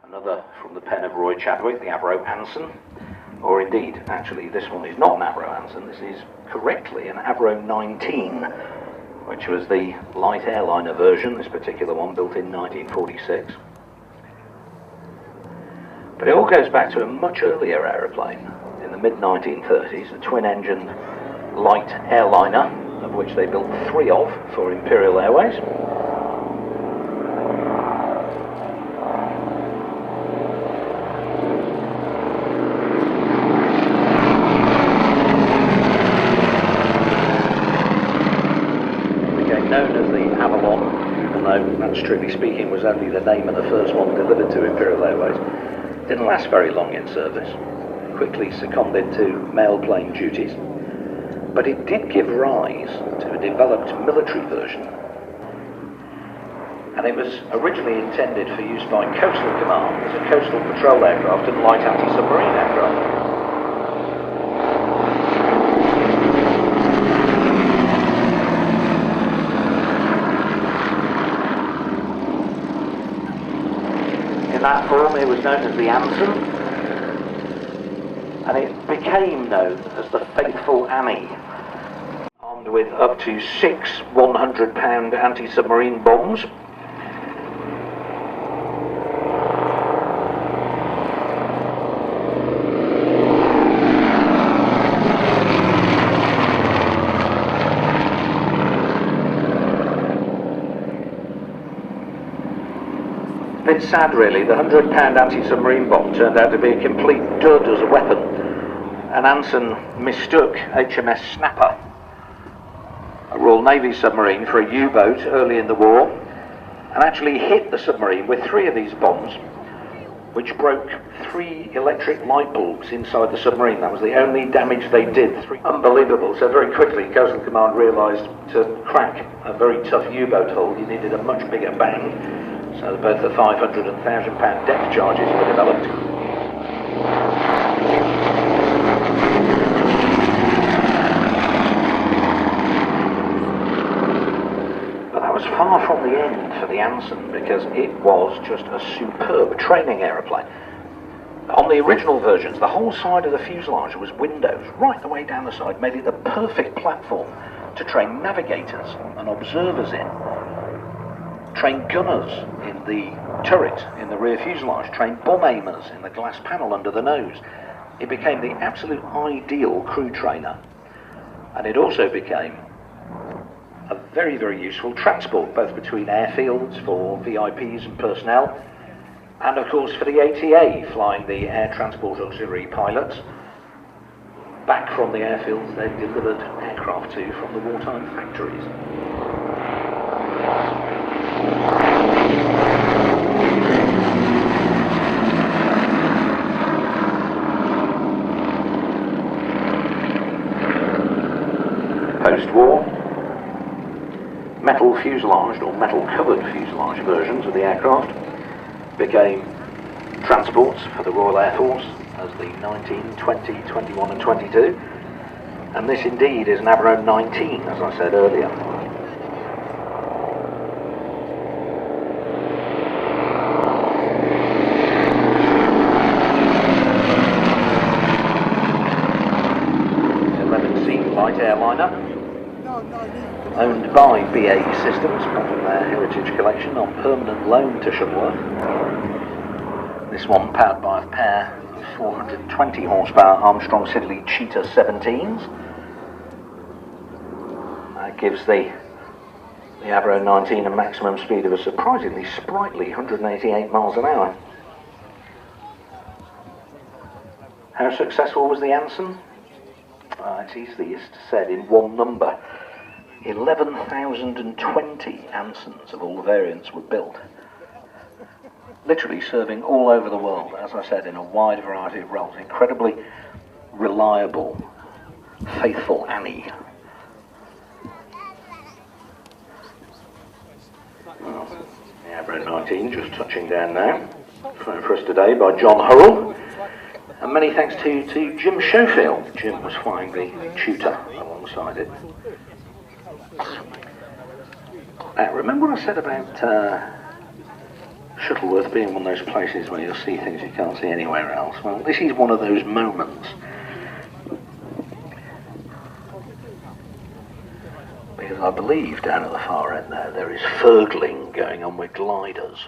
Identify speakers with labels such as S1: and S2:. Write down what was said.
S1: Another from the pen of Roy Chadwick, the Avro Anson, or indeed, actually this one is not an Avro Anson, this is correctly an Avro 19, which was the light airliner version, this particular one built in 1946. But it all goes back to a much earlier aeroplane in the mid-1930s, a twin-engine light airliner, of which they built 3 of for Imperial Airways. Known as the Avalon, even though that, strictly speaking, was only the name of the first one delivered to Imperial Airways. Didn't last very long in service, quickly seconded to mail plane duties, but it did give rise to a developed military version, and it was originally intended for use by Coastal Command as a coastal patrol aircraft and light anti-submarine aircraft. In that form it was known as the Anson, and it became known as the Faithful Annie, armed with up to 6 100-pound anti-submarine bombs. A bit sad really, the 100-pound anti-submarine bomb turned out to be a complete dud as a weapon, and Anson mistook HMS Snapper, a Royal Navy submarine, for a U-boat early in the war, and actually hit the submarine with 3 of these bombs, which broke 3 electric light bulbs inside the submarine. That was the only damage they did. Unbelievable. So very quickly Coastal Command realised to crack a very tough U-boat hull you needed a much bigger bang. So both the 500 and 1,000 pound depth charges were developed. But that was far from the end for the Anson, because it was just a superb training aeroplane. On the original versions, the whole side of the fuselage was windows, right the way down the side, made it the perfect platform to train navigators and observers in. Train gunners in the turret in the rear fuselage, train bomb aimers in the glass panel under the nose. It became the absolute ideal crew trainer, and it also became a very, very useful transport, both between airfields for VIPs and personnel, and of course for the ATA, flying the Air Transport Auxiliary pilots back from the airfields they'd delivered aircraft to from the wartime factories. Post-war, metal fuselaged or metal covered fuselage versions of the aircraft became transports for the Royal Air Force as the 19, 20, 21 and 22, and this indeed is an Avro 19, as I said earlier. Light airliner, owned by BAE Systems, part of their heritage collection, on permanent loan to Shuttleworth. This one powered by a pair of 420 horsepower Armstrong Siddeley Cheetah 17s. That gives the Avro 19 a maximum speed of a surprisingly sprightly 188 miles an hour. How successful was the Anson? It's easiest said in one number. 11,020 Ansons of all variants were built, literally serving all over the world, as I said, in a wide variety of roles. Incredibly reliable, faithful Annie. Well, the Avro 19 just touching down now, flown for us today by John Hurrell. And many thanks to Jim Schofield. Jim was flying the Tutor alongside it. Now, remember what I said about Shuttleworth being one of those places where you'll see things you can't see anywhere else. Well, this is one of those moments. Because I believe down at the far end there is furgling going on with gliders.